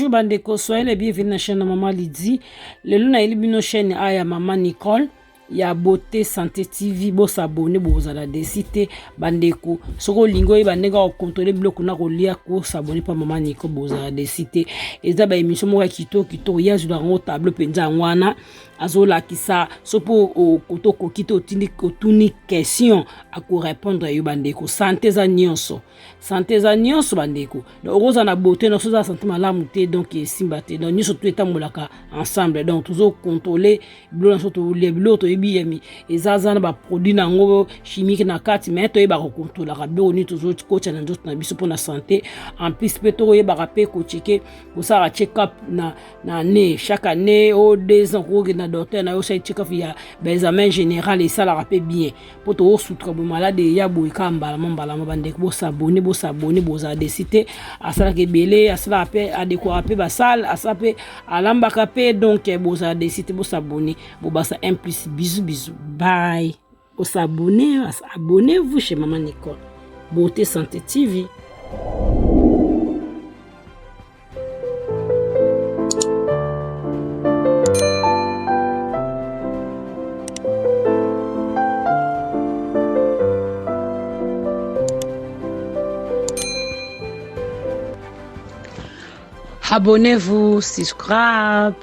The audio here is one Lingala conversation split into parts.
Bonjour bandeko, soyez les bienvenus dans la chaîne de Maman Lydie. Le luna ilibino chaîne aya Maman Nicole. Ya beauté santé TV bo s'abonner bo za la décité bandeko soko lingo e bandeka ko contrôler bloc na ko lia ko s'abonner pa Maman Nicole bo za la décité eza ba émission mo kitoko ya zu ngo table penza ngwana azola kisa sopo o kotoko kito tuni question a ko répondre yo bandeko santé za nyonso bandeko donc oza na beauté no so za santé malamu te donc simba te donc nyonso tout etambolaka ensemble donc toujours contrôler bloc na so to les bloc biyemi ezazana ba produit nango chimique na kati mais to yeba ko contrôler ka be oni toujours coach na ndoto na biso pour na santé en plus pe to yeba ka pe ko checker ko ça check up na année chaque année au 2 ans ko na docteur na yo check up ya ba examen général et ça la rappelle bien pour to soutra bo malade ya boy kambala mbala bande ko s'abonner bo za décider à ça ke belé à ça appel à décorer pe ba salle à ça pe alamba ka pe donc bo za décider bo s'abonner bo ba ça un plus bisous, bye. Abonnez-vous chez Maman Nicole. Beauté Santé TV. Abonnez-vous, subscribe.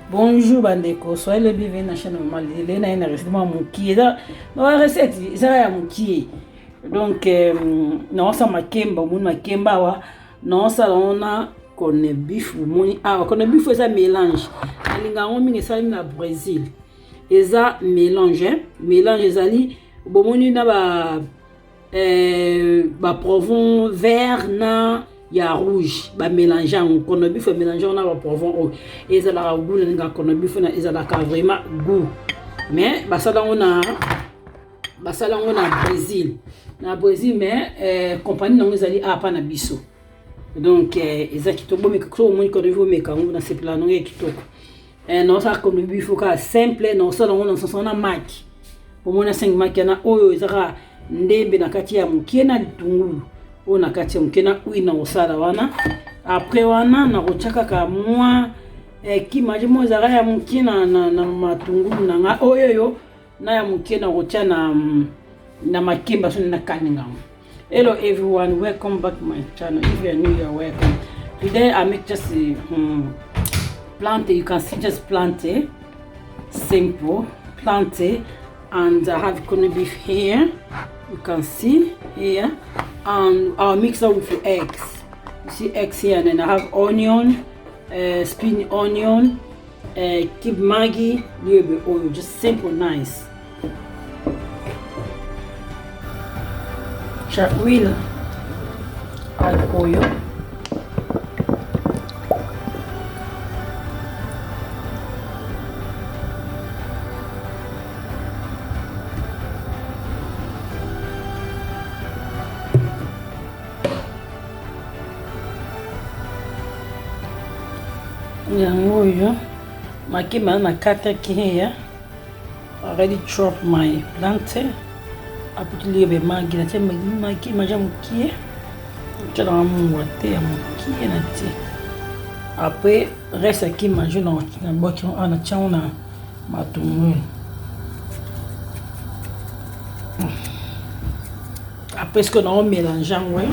Bonjour bandeko, soyez le bienvenu dans la chaîne de Maman Lydie. Na ina recette mukie da na recette za ya mukie. Donc na osa makemba mun makemba wa na osa ona kone beef moni kone beef eza mélange. Alinga ngomi ngesali na Brésil. Eza mélange ezali bomoni na ba provon vert na ya rouge ba mélanger on kono bif mélanger on a ba poivron et ça la goût nga kono bif na ezala ka vraiment goût mais basala on a Brésil mais compagnie non ezali apa na biso donc ezaki to bo me ko mo ko revo me ka na se plan no kitoko non ça kono bif ka simple non ça on a maki au moins 5 maki na oyo ezaka ndembe na kati ya mukie na litungulu on kati mkena uina osala wana après wana na kochaka ka mwa kimaji mo zara ya mkina na matungulu na nga oyoyo na ya mkena kocha na makemba so na kaninga. Hello everyone, welcome back to my channel. If you are new, you are welcome. Today I make just planter. You can see just planter, simple planter, and I have corned beef here. You can see here. And I'll mix up with the eggs. You see eggs here, and then I have onion, spring onion, keep Maggi, little bit oil, just simple, nice. Chop wheel, add oil. Yango makima na kata here. Already chop my plantain. I put a little bit Maggi na te Maggi maja mukie. Tchala mungu te ya mukie na te. Après reste aqui majo na boki na chão na matungulu. Après ce qu'on a mélangé ouais.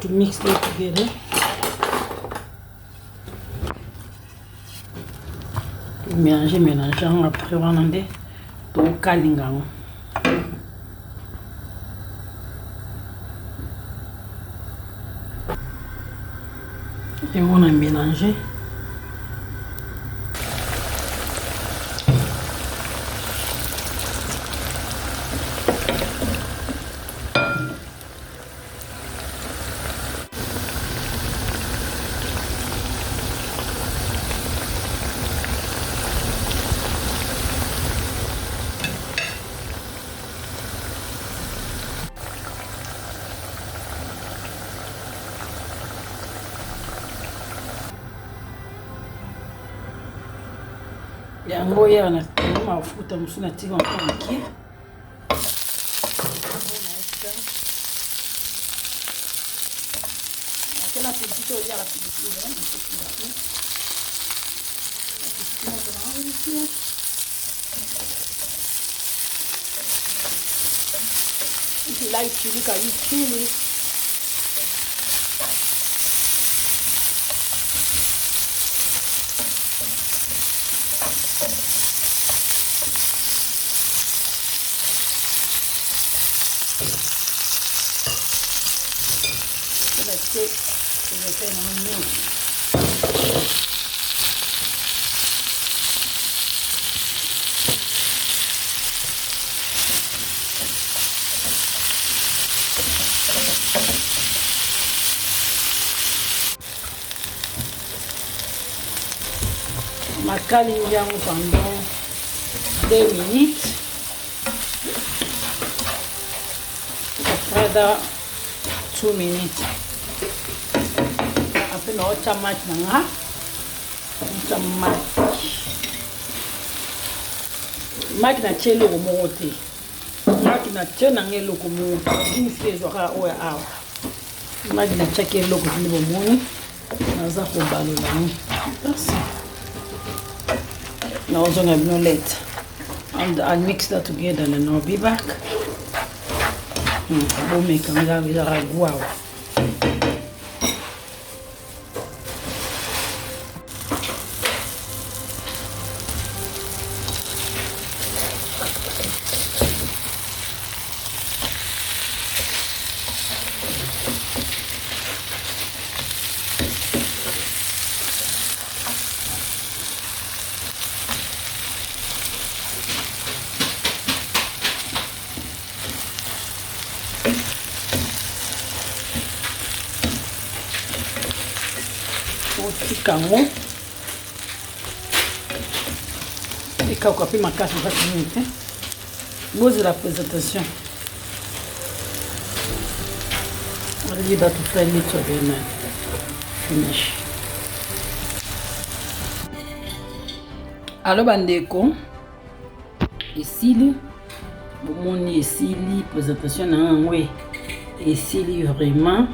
To mix it together. Mélanger après on a des to kalinga et on a mélangé. yango ya na mafuta musu na tika encore mokie la petite olia la petite ici là ici ka ici makali yango pendant 2 minutes après 2 minutes après na ocha match nanga ocha match na chelo ko mote match na chena ngelo ko mote ni fiezo ka oya awa match na chake loko ni bomoni naza ko balola ni basi. Now I'm going to let and I'll mix that together and I'll be back. We'll make a wow. Kango et quand on fait ma casse en 4 minutes pose la présentation on va dire tout faire les choses finish alors bandeko esili bomoni esili présentation na ngwe esili vraiment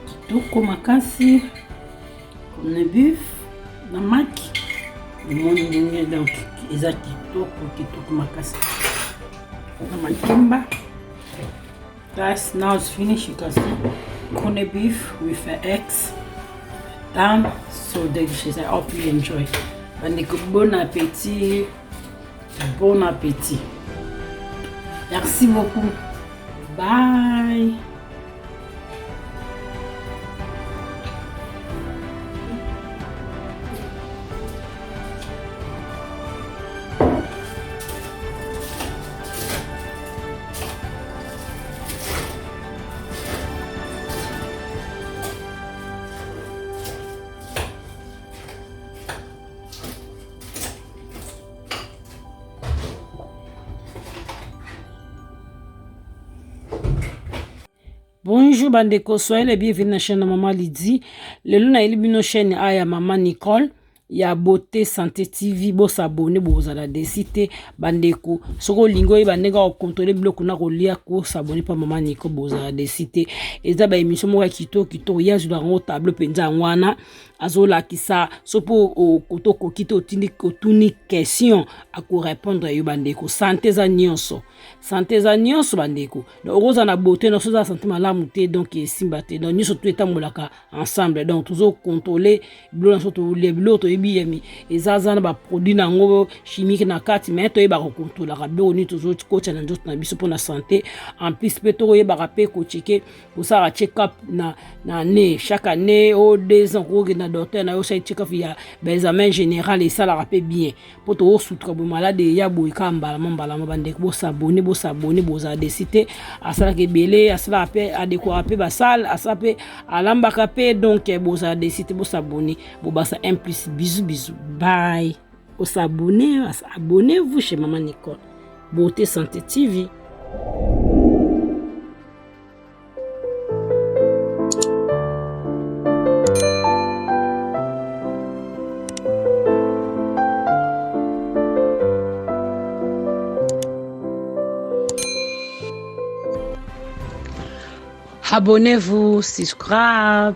kitoko makasi on a buf na maki mon ndenge donc eza kitoko makasi na makimba. Guys, now it's finished. You can see corned beef with eggs done, so delicious. I hope you enjoy. And bon appétit, bon appétit. Merci beaucoup, bye. Bonjour bandeko, soyez les bienvenus na chaîne Maman Lydie. Le luna ilibino chaîne aya Maman Nicole ya Beauté Santé TV. Bo s'abonner bo zala desite bandeko. Soko lingo bandeka ko contrôler bloc na ko lia ko s'abonner pa Maman Nicole bo zala desite. Eza ba émission mo kito ya zu ngo tableau penza ngwana azola kisa sopo o kotoko kito tuni question a ko répondre yo bandeko. Santé za nyonso bandeko. Donc roza na beauté na soza santé malamu te donc simba te donc nyonso tout etamolaka ensemble donc toujours contrôler bilo na soto les bilo to yebi yemi ezaza na ba produit na ngo chimique na kati mais to yeba ko contrôler ka bilo ni toujours coach na njoto na biso pour na santé en plus pe to yeba ka pe ko checker pour ça check up na année chaque année au 2 ans ko na docteur na yo sai check up ya ba examen général et ça la rappelle bien pour to soutra bo malade ya bo ikamba mbala bandeko bo s'abonner bo za décider asala ke belé asala pe adéquat pe basal asala pe alamba kapé donc bo za décider bo s'abonner bo basa un plus bisous bye bo s'abonner abonnez-vous chez Maman Nicole Beauté Santé TV. abonnez-vous, subscribe.